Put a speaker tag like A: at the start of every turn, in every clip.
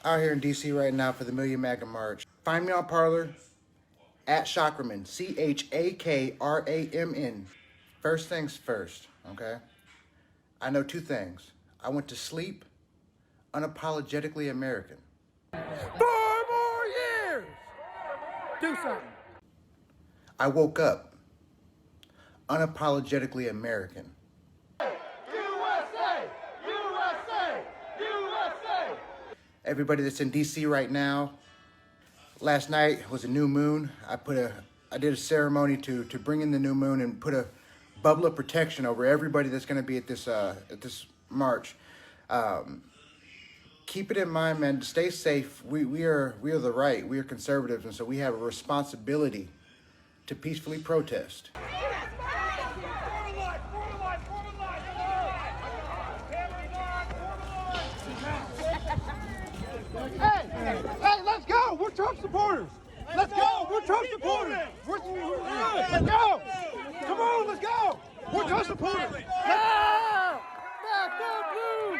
A: out here in DC right now for the Million MAGA March. Find me on Parler at Chakram'n, Chakramn. First things first, okay? I know two things. I went to sleep unapologetically American.
B: 4 more years! Do something.
A: I woke up unapologetically American.
B: USA! USA! USA!
A: Everybody that's in DC right now, last night was a new moon. I did a ceremony to bring in the new moon and put a bubble of protection over everybody that's going to be at this march. Keep it in mind, man. Stay safe. We are the right. We are conservatives, and so we have a responsibility to peacefully protest.
B: Hey, let's go! We're Trump supporters! Let's go! We're Trump supporters! Let's go! Come on, let's go! We're Trump supporters! Back the blue!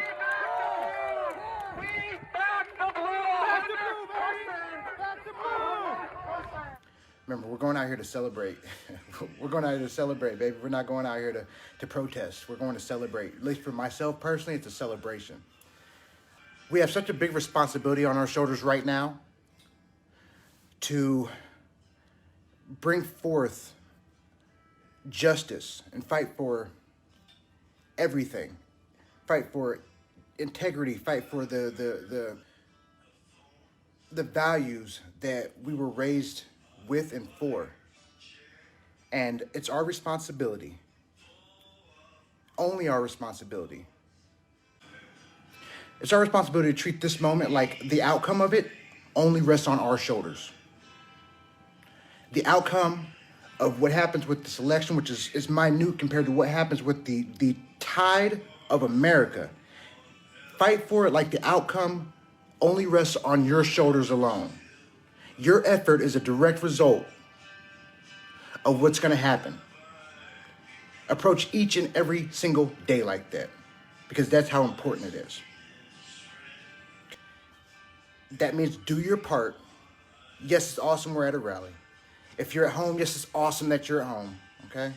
B: Back the blue, Back the blue!
A: Remember, we're going out here to celebrate. We're going out here to celebrate, baby. We're not going out here to protest. We're going to celebrate. At least for myself personally, it's a celebration. We have such a big responsibility on our shoulders right now to bring forth justice and fight for everything. Fight for integrity, fight for the values that we were raised with and for. And it's our responsibility, only our responsibility. It's our responsibility to treat this moment like the outcome of it only rests on our shoulders. The outcome of what happens with this election, which is minute compared to what happens with the tide of America. Fight for it like the outcome only rests on your shoulders alone. Your effort is a direct result of what's going to happen. Approach each and every single day like that, because that's how important it is. That means do your part. Yes, it's awesome we're at a rally. If you're at home, yes, it's awesome that you're at home, okay?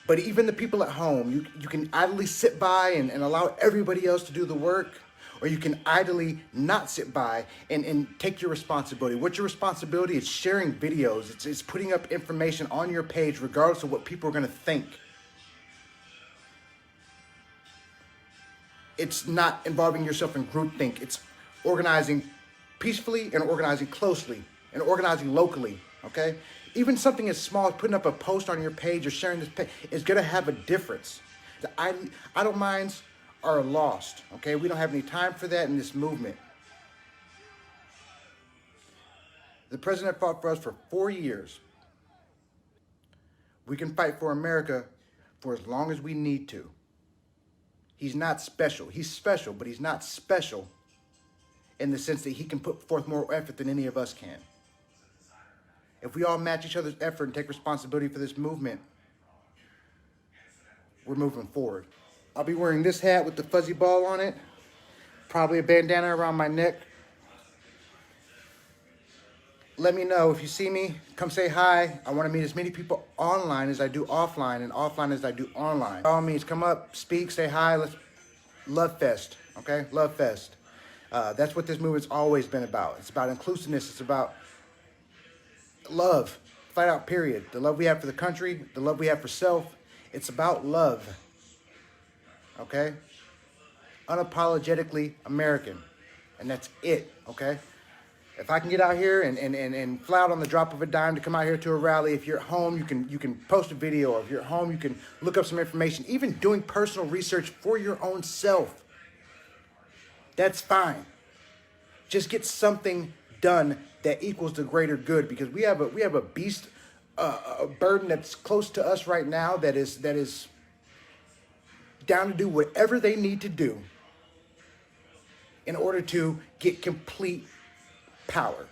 A: But even the people at home, you can idly sit by and allow everybody else to do the work, or you can idly not sit by and take your responsibility. What's your responsibility? It's sharing videos. It's putting up information on your page regardless of what people are going to think. It's not involving yourself in groupthink. It's organizing peacefully and organizing closely and organizing locally, okay? Even something as small as putting up a post on your page or sharing this page is going to have a difference. The idle minds are lost, okay? We don't have any time for that in this movement. The president fought for us for 4 years. We can fight for America for as long as we need to. He's not special. He's special, but he's not special in the sense that he can put forth more effort than any of us can. If we all match each other's effort and take responsibility for this movement, we're moving forward. I'll be wearing this hat with the fuzzy ball on it, probably a bandana around my neck. Let me know if you see me, come say hi. I want to meet as many people online as I do offline and offline as I do online. By all means, come up, speak, say hi. Let's love fest, okay? Love fest. That's what this movement's always been about. It's about inclusiveness. It's about love, flat out, period. The love we have for the country, the love we have for self. It's about love, okay? Unapologetically American, and that's it, okay? If I can get out here and fly out on the drop of a dime to come out here to a rally, if you're at home, you can post a video, or if you're at home, you can look up some information, even doing personal research for your own self. That's fine. Just get something done that equals the greater good, because we have a beast, a burden that's close to us right now that is down to do whatever they need to do in order to get complete power.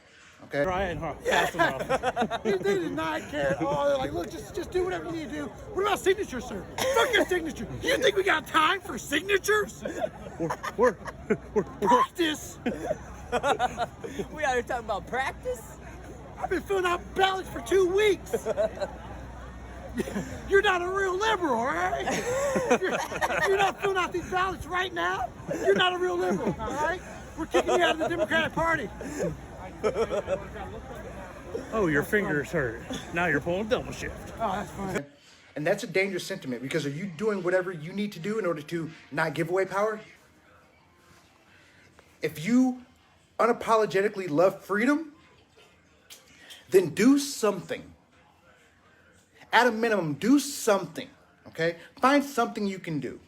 A: Okay.
C: Trying hard, fast enough.
B: They did not care at all. They're like, look, just do whatever you need to do. What about signatures, sir? Fuck your signature. You think we got time for signatures?
C: We're
B: Practice.
D: We out here talking about practice?
B: I've been filling out ballots for 2 weeks. You're not a real liberal, all right? If you're not filling out these ballots right now, you're not a real liberal, all right? We're kicking you out of the Democratic Party.
C: Oh, your fingers hurt. Now you're pulling double shift.
B: Oh, that's fine.
A: And that's a dangerous sentiment, because are you doing whatever you need to do in order to not give away power? If you unapologetically love freedom, then do something. At a minimum, do something, okay? Find something you can do.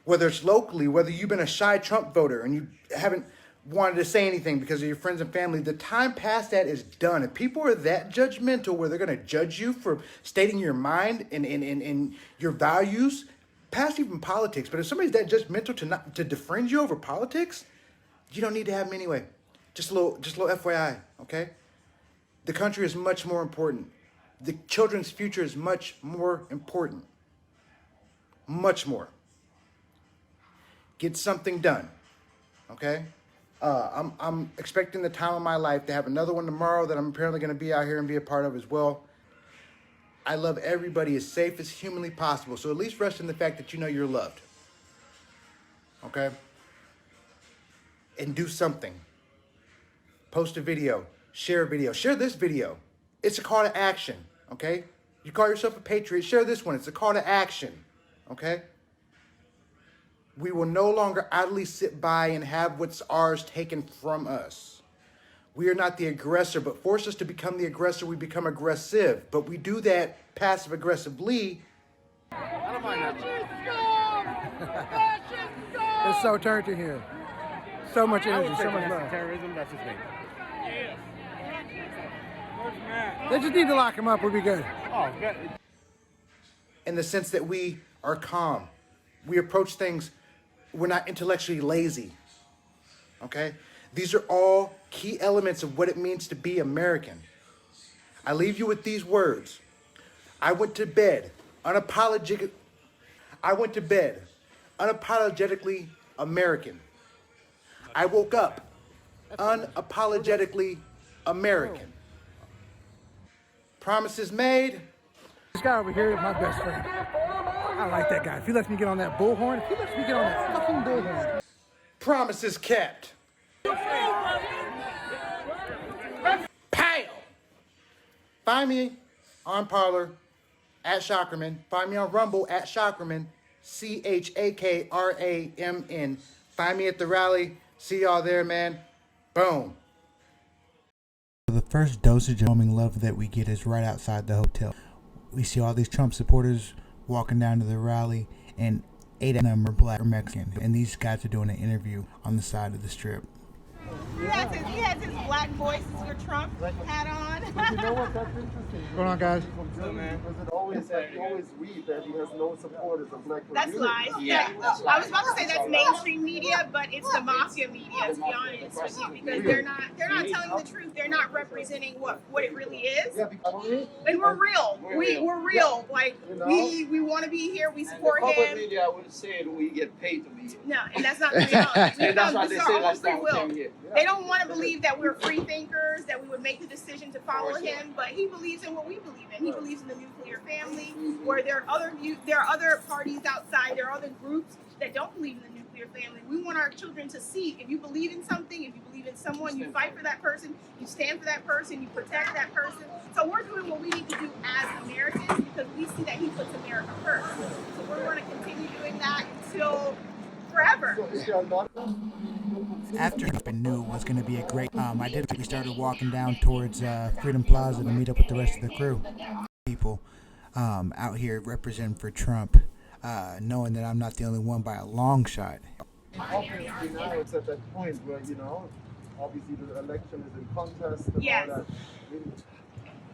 A: Whether it's locally, whether you've been a shy Trump voter and you haven't wanted to say anything because of your friends and family, the time past that is done. If people are that judgmental where they're going to judge you for stating your mind and your values, past even politics, but if somebody's that judgmental to defriend you over politics, you don't need to have them anyway. Just a little FYI, okay? The country is much more important. The children's future is much more important. Much more. Get something done, okay? I'm expecting the time of my life to have another one tomorrow that I'm apparently going to be out here and be a part of as well. I love everybody as safe as humanly possible, so at least rest in the fact that you know you're loved, okay? And do something. Post a video. Share a video. Share this video. It's a call to action, okay? You call yourself a patriot, share this one. It's a call to action, okay? We will no longer idly sit by and have what's ours taken from us. We are not the aggressor, but force us to become the aggressor, we become aggressive. But we do that passive-aggressively.
B: I don't mind that. It's so turned to here. So much energy, so much love.
C: Terrorism, that's his name.
B: They just need to lock him up, we'll be good.
C: Oh, good.
A: In the sense that we are calm. We approach things, we're not intellectually lazy, okay? These are all key elements of what it means to be American. I leave you with these words. I went to bed unapologetically American. I woke up unapologetically American. Promises made.
B: This guy over here is my best friend. I like that guy. If he lets me get on that bullhorn, if he lets me get on that fucking bullhorn.
A: Promises kept. Pow! Find me on Parler at Chakram'n. Find me on Rumble at Chakram'n. Chakramn. Find me at the rally. See y'all there, man. Boom. The first dosage of homing love that we get is right outside the hotel. We see all these Trump supporters walking down to the rally, and 8 of them are black or Mexican. And these guys are doing an interview on the side of the strip.
E: He has his black voices for Trump hat on.
F: You know what? That's interesting.
B: What's going on, guys?
F: Because it always read that he has no supporters of black
E: That's
F: community.
E: lies. Yeah. I was about to say that's mainstream media, but it's the mafia media, to be honest with you, because they're not telling the truth. They're not representing what it really is.
F: Yeah, because
E: And we're real. We're real. Like we want to be here. We support
G: Corporate
E: him.
G: media would say we get paid to be here.
E: No, and that's not the reality.
G: And that's why
E: This
G: they
E: is
G: say
E: our own
G: that's
E: free
G: not
E: will.
G: came here.
E: They don't want to believe that we're free thinkers, that we would make the decision to follow him, but he believes in what we believe in. He believes in the nuclear family, where there are other parties outside, there are other groups that don't believe in the nuclear family. We want our children to see, if you believe in something, if you believe in someone, you fight for that person, you stand for that person, you protect that person. So we're doing what we need to do as Americans, because we see that he puts America first. So we're going to continue doing that until forever.
A: After I knew it was going to be a great, we started walking down towards Freedom Plaza to meet up with the rest of the crew. People out here representing for Trump, knowing that I'm not the only one by a long shot.
F: obviously now it's at that point where, obviously the election is in contest and
E: Yes.
F: all that.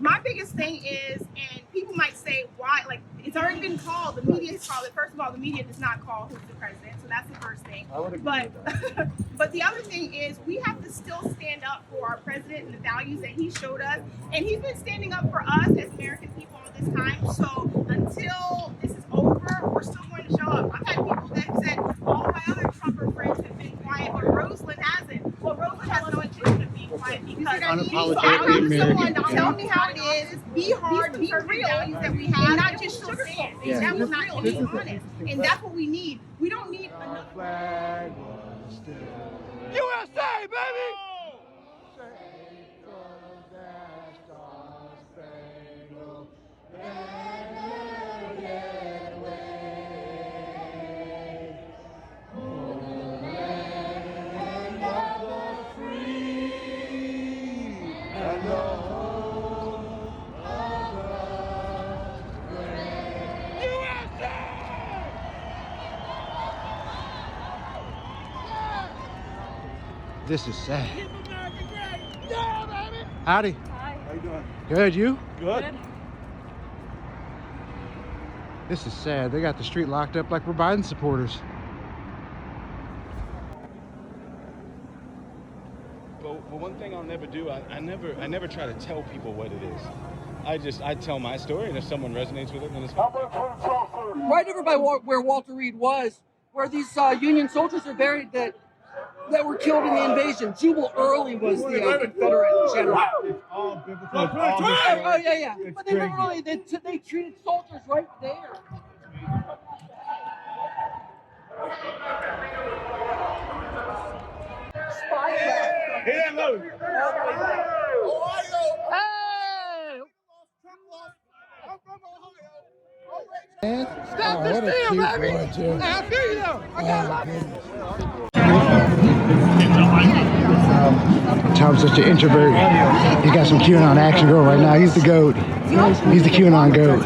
E: My biggest thing is, and people might say, why? Like, it's already been called. The media has called it. First of all, the media does not call who's the president, so that's the first thing.
F: I would agree
E: But,
F: with that.
E: but the other thing is, we have to still stand up for our president and the values that he showed us. And he's been standing up for us as American people all this time. So until this is over, we're still going to show up. I've had people that have said, all my other Trumper friends have been quiet, but Roseland hasn't. Well, Roseland has unapologetically American. Tell me how it is. Be hard, be real, that we have, and not just sugarcoat things. That was not to be honest. And that's what we need. We don't need another
B: Flag was still USA, baby! This is sad. Howdy.
D: Hi.
B: How you doing?
A: Good, you?
B: Good.
A: This is sad. They got the street locked up like we're Biden supporters.
H: But one thing I'll never do, I never try to tell people what it is. I tell my story, and if someone resonates with it, then it's fine.
D: Right over by where Walter Reed was, where these Union soldiers are buried that were killed in the invasion. Jubal Early was the Confederate general.
B: It's all biblical.
D: Oh yeah. But they literally they treated soldiers right there.
B: He didn't lose.
A: Stop this deal, baby!
B: I feel you though. I got it.
A: Tom's such an introvert. He's got some QAnon action going right now. He's the GOAT. He's the QAnon GOAT.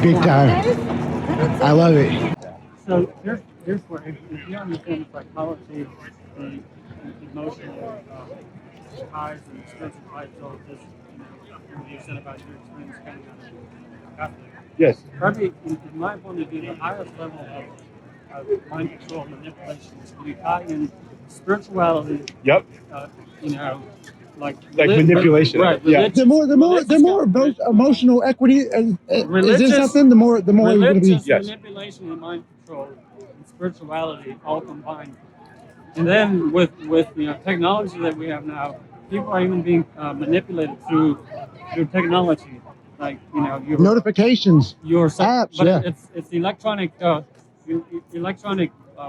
A: Big time. I love it.
C: So here's where, if you understand the psychology, the emotional ties and spiritual ties, all this, what you said about your experience coming out of Catholic.
H: Yes.
C: Probably, in my point of view, the highest level of mind control and manipulation is when you tie in spirituality.
H: Yep.
C: Like
H: manipulation.
C: Right.
H: Yeah.
A: The more emotional equity is in something, the more you're going to be.
C: Religious manipulation and mind control and spirituality all combined. And then with technology that we have now, people are even being manipulated through technology, like your
A: Notifications,
C: your
A: apps,
C: but
A: yeah.
C: it's electronic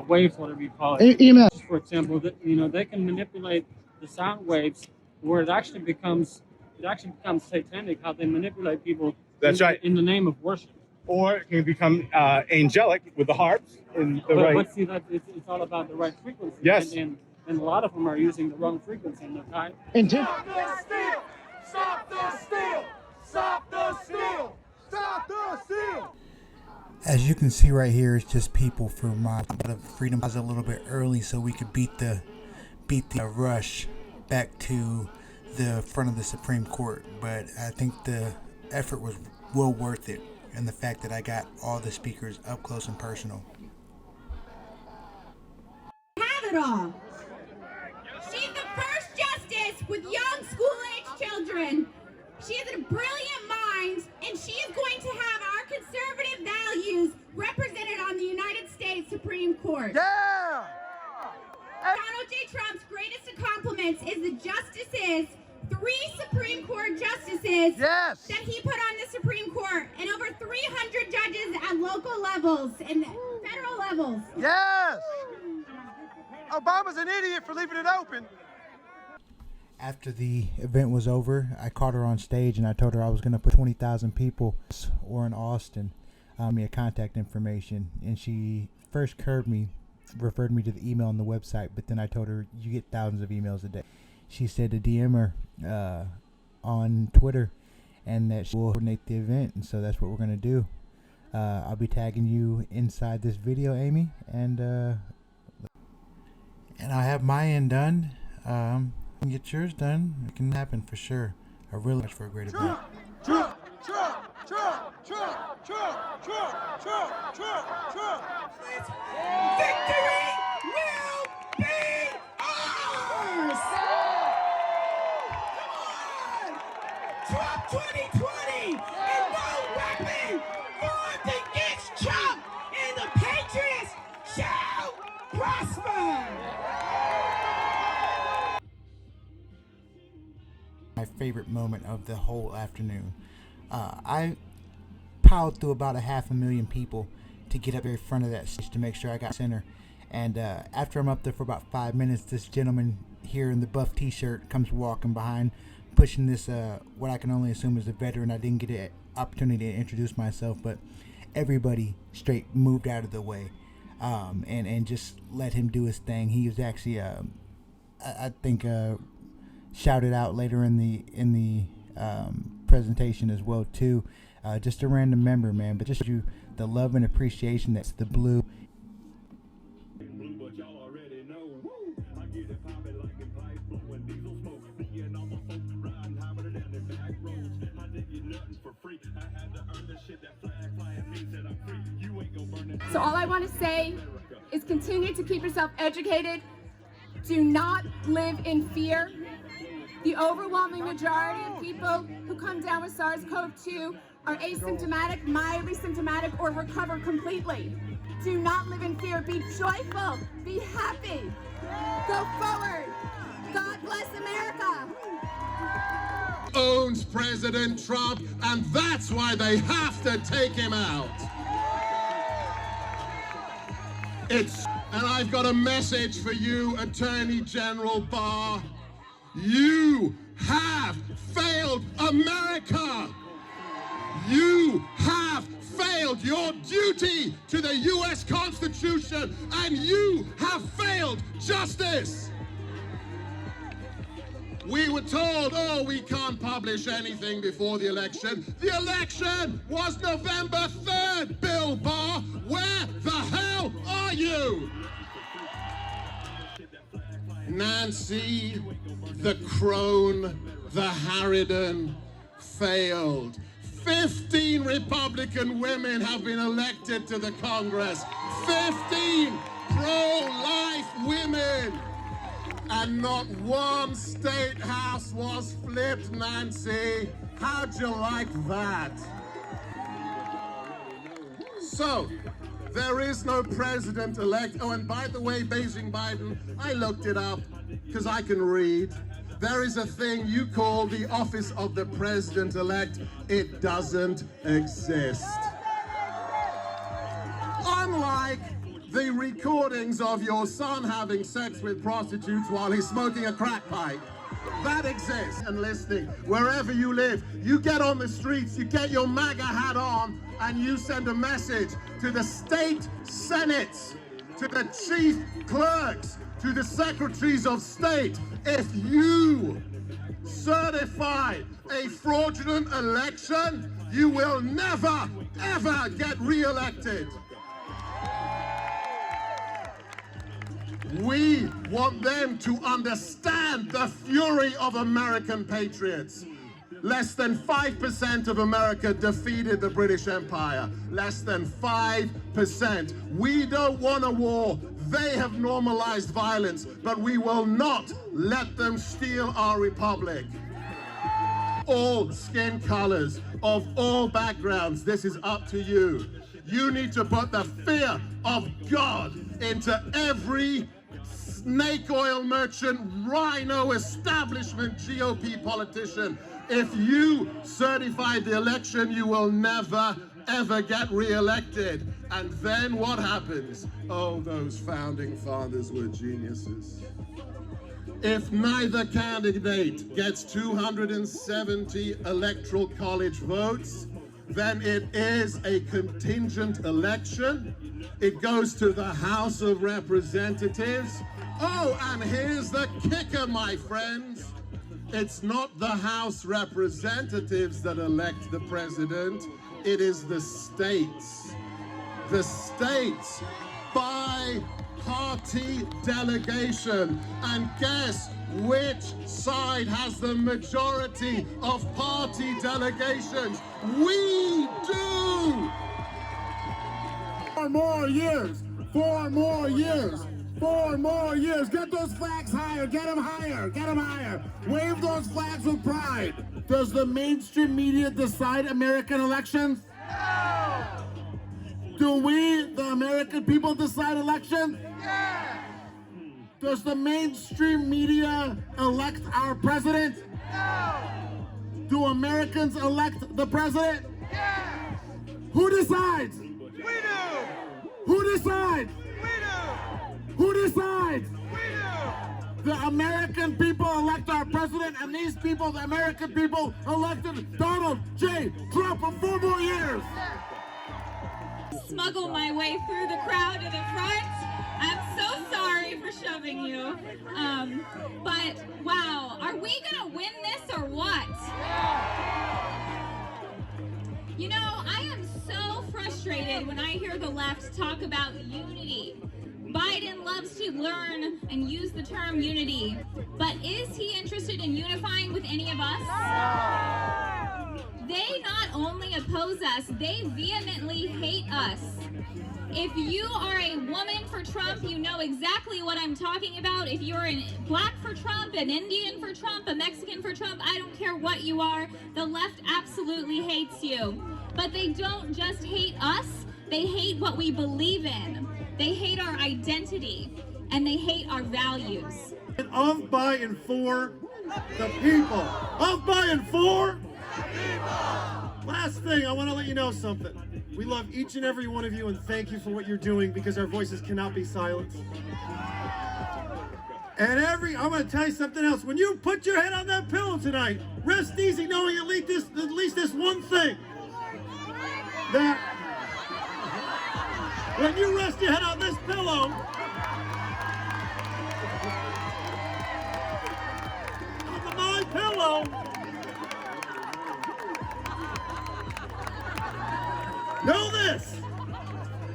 C: waves, whatever you call it.
A: Email.
C: For example, they can manipulate the sound waves where it actually becomes satanic. How they manipulate people.
H: That's right.
C: In the name of worship.
H: Or it can become angelic with the harps in the right.
C: But see, that it's all about the right frequency.
H: Yes.
C: And a lot of them are using the wrong frequency. And they're
B: Stop the steal! Stop the steal! Stop the steal! Stop the steal!
A: As you can see right here, it's just people for my freedom. I was a little bit early so we could beat the rush back to the front of the Supreme Court. But I think the effort was well worth it, and the fact that I got all the speakers up close and personal.
I: Have it all. She's the first justice with young school-age children. She is a brilliant mind, and she is going to have our conservative values represented on the United States Supreme Court.
B: Yeah!
I: Donald J. Trump's greatest accomplishments is the justices, 3 Supreme Court justices
B: Yes!
I: that he put on the Supreme Court, and over 300 judges at local levels and federal levels.
B: Yes! Obama's an idiot for leaving it open.
A: After the event was over, I caught her on stage and I told her I was going to put 20,000 people or in Austin me a contact information, and she first referred me to the email on the website, but then I told her you get thousands of emails a day. She said to DM her on Twitter and that she will coordinate the event, and so that's what we're going to do. I'll be tagging you inside this video, Amy, and I have my end done. Get yours done. It can happen for sure. I really much for a great event.
B: Trump! Trump! Trump! Trump! Trump! Trump! Trump! Trump! Trump!
I: Victory will be ours! Come on! Trump 2020 and no weapon formed against Trump, and the Patriots shall prosper!
A: My favorite moment of the whole afternoon. I piled through about 500,000 people to get up there in front of that stage to make sure I got center. And after I'm up there for about 5 minutes, this gentleman here in the buff t-shirt comes walking behind, pushing this, what I can only assume is a veteran. I didn't get an opportunity to introduce myself, but everybody straight moved out of the way and just let him do his thing. He was actually, I think, shouted out later in the presentation as well too. Just a random member, man, but just you the love and appreciation that's the blue.
I: So all I want to say is continue to keep yourself educated. Do not live in fear. The overwhelming majority of people who come down with SARS-CoV-2 are asymptomatic, mildly symptomatic, or recover completely. Do not live in fear. Be joyful. Be happy. Go forward. God bless America.
B: Owns President Trump, and that's why they have to take him out. And I've got a message for you, Attorney General Barr. You have failed America. You have failed your duty to the U.S. Constitution, and you have failed justice. We were told, oh, we can't publish anything before the election. The election was November 3rd, Bill Barr. Where the hell are you? Nancy, the crone, the harridan, failed. 15 Republican women have been elected to the Congress. 15 pro-life women. And not one state house was flipped, Nancy. How'd you like that? So, there is no president-elect. Oh, and by the way, Beijing Biden, I looked it up because I can read. There is a thing you call the office of the president-elect. It doesn't exist. Unlike the recordings of your son having sex with prostitutes while he's smoking a crack pipe. That exists. And listening, wherever you live, you get on the streets, you get your MAGA hat on, and you send a message to the state senates, to the chief clerks, to the secretaries of state. If you certify a fraudulent election, you will never, ever get re-elected. We want them to understand the fury of American patriots. Less than 5% of America defeated the British Empire. Less than 5%. We don't want a war. They have normalized violence, but we will not let them steal our republic. All skin colors, of all backgrounds, this is up to you. You need to put the fear of God into every snake oil merchant, rhino establishment GOP politician. If you certify the election, you will never, ever get re-elected. And then what happens? Oh, those founding fathers were geniuses. If neither candidate gets 270 electoral college votes, then it is a contingent election. It goes to the House of Representatives. Oh, and here's the kicker, my friends. It's not the House representatives that elect the president. It is the states. The states by party delegation. And guess which side has the majority of party delegations? We do! 4 more years. 4 more years. 4 more years. Get those flags higher. Get them higher. Get them higher. Wave those flags with pride. Does the mainstream media decide American elections? No. Do we, the American people, decide elections? Yeah. Does the mainstream media elect our president? No. Do Americans elect the president? Yes. Who decides? We do. Who decides? We do. Who decides? We do. The American people elect our president, and these people, the American people, elected Donald J. Trump for 4 more years.
I: Smuggle my way through the crowd to the front. I'm so sorry for shoving you. But wow, are we gonna win this or what? You know, I am so frustrated when I hear the left talk about unity. Biden loves to learn and use the term unity, but is he interested in unifying with any of us? They not only oppose us, they vehemently hate us. If you are a woman for Trump, you know exactly what I'm talking about. If you're a black for Trump, an Indian for Trump, a Mexican for Trump, I don't care what you are, the left absolutely hates you. But they don't just hate us, they hate what we believe in. They hate our identity, and they hate our values.
B: Of, by, and for the people. Of, by, and for the people. Last thing, I want to let you know something. We love each and every one of you, and thank you for what you're doing, because our voices cannot be silenced. And I'm going to tell you something else. When you put your head on that pillow tonight, rest easy knowing at least this one thing. That when you rest your head on this pillow, on my pillow, know this,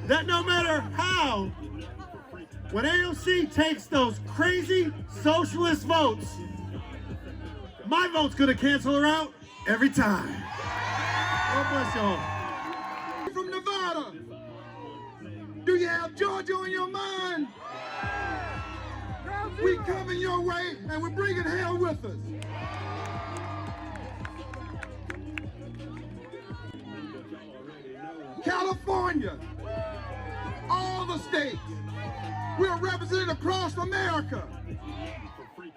B: that no matter how, when AOC takes those crazy socialist votes, my vote's gonna cancel her out every time. God bless y'all. From Nevada, do you have Georgia on your mind? We coming your way, and we're bringing hell with us. California, all the states, we're represented across America.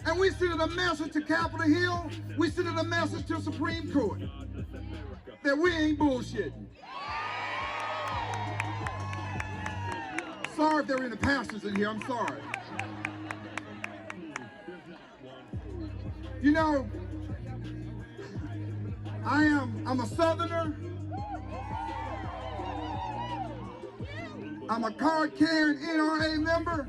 B: And we send a message to Capitol Hill, we send a message to Supreme Court that we ain't bullshitting. Sorry if there were any pastors in here, I'm sorry. You know, I'm a Southerner. I'm a card-carrying NRA member.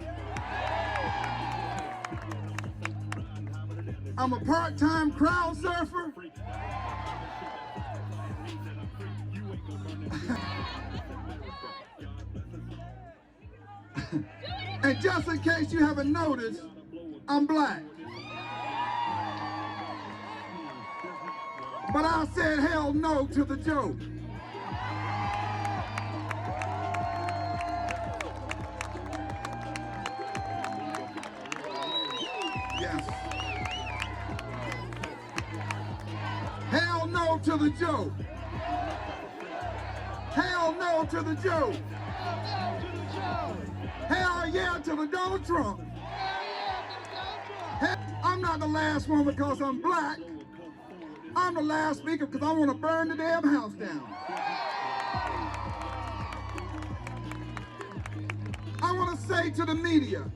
B: I'm a part-time crowd surfer. And just in case you haven't noticed, I'm black. But I said hell no to the joke. Yes. Hell no to the joke. Hell no to the joke. Hell yeah to the Donald Trump. I'm not the last one because I'm black. I'm the last speaker because I want to burn the damn house down. I want to say to the media,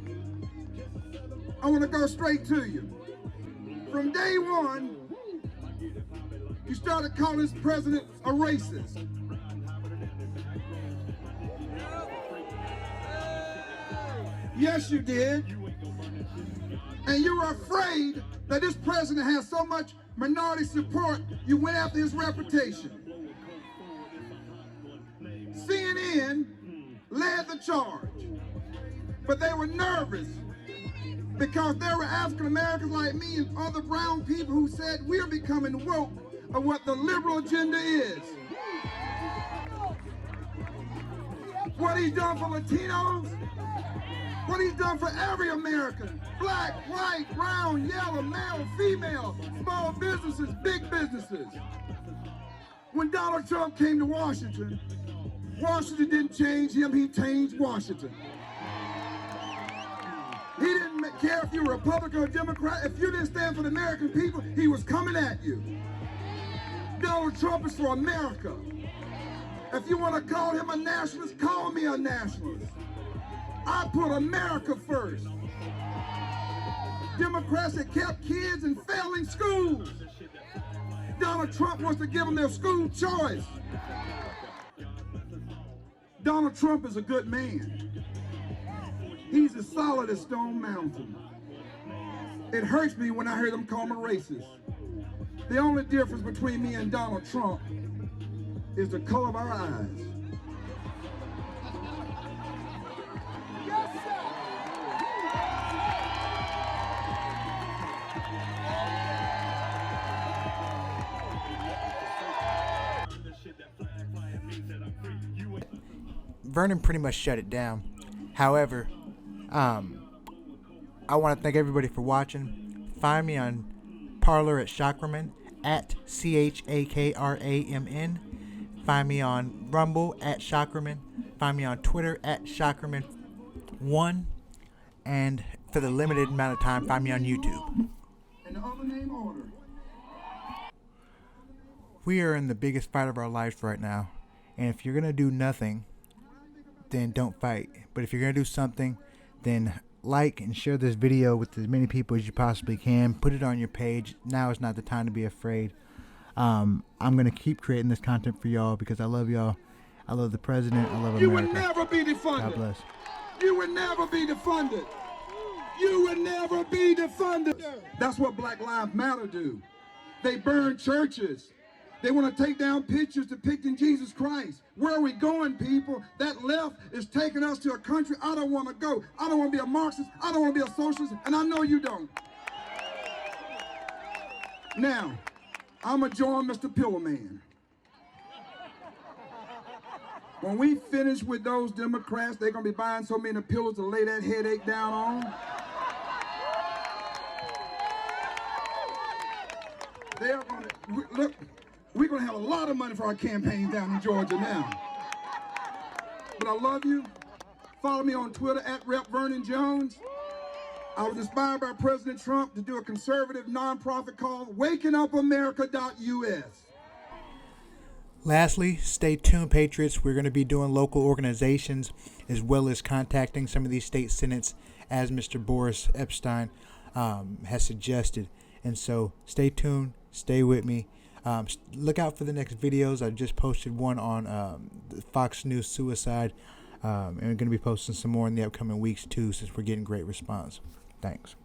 B: I want to go straight to you. From day one, you started calling this president a racist. Yes, you did. And you were afraid that this president has so much minority support, you went after his reputation. CNN led the charge, but they were nervous because there were African Americans like me and other brown people who said we're becoming woke of what the liberal agenda is. What he's done for Latinos, what he's done for every American, black, white, brown, yellow, male, female, small businesses, big businesses. When Donald Trump came to Washington, Washington didn't change him, he changed Washington. He didn't care if you're a Republican or Democrat. If you didn't stand for the American people, he was coming at you. Donald Trump is for America. If you want to call him a nationalist, call me a nationalist. I put America first. Democrats that kept kids in failing schools. Donald Trump wants to give them their school choice. Donald Trump is a good man. He's as solid as Stone Mountain. It hurts me when I hear them call him a racist. The only difference between me and Donald Trump is the color of our eyes.
A: Vernon pretty much shut it down. However, I want to thank everybody for watching. Find me on Parler at Chakram'n, at CHAKRAMN. Find me on Rumble at Chakram'n. Find me on Twitter at Chakram'n1. And for the limited amount of time, find me on YouTube.
B: And the other name order.
A: We are in the biggest fight of our lives right now. And if you're going to do nothing, then don't fight. But if you're going to do something, then like and share this video with as many people as you possibly can. Put it on your page. Now is not the time to be afraid. I'm going to keep creating this content for y'all because I love y'all. I love the president. I love America.
B: You would never be defunded.
A: God bless.
B: You would never be defunded. You would never be defunded. That's what Black Lives Matter do. They burn churches. They want to take down pictures depicting Jesus Christ. Where are we going, people? That left is taking us to a country I don't want to go. I don't want to be a Marxist. I don't want to be a socialist. And I know you don't. Now, I'm going to join Mr. Pillowman. When we finish with those Democrats, they're going to be buying so many pillows to lay that headache down on. They are going to, look, we're going to have a lot of money for our campaigns down in Georgia now. But I love you. Follow me on Twitter at Rep. Vernon Jones. I was inspired by President Trump to do a conservative nonprofit called WakingUpAmerica.us.
A: Lastly, stay tuned, Patriots. We're going to be doing local organizations as well as contacting some of these state senates as Mr. Boris Epstein has suggested. And so stay tuned. Stay with me. Look out for the next videos. I just posted one on the Fox News suicide. And we're going to be posting some more in the upcoming weeks too, since we're getting great response. Thanks.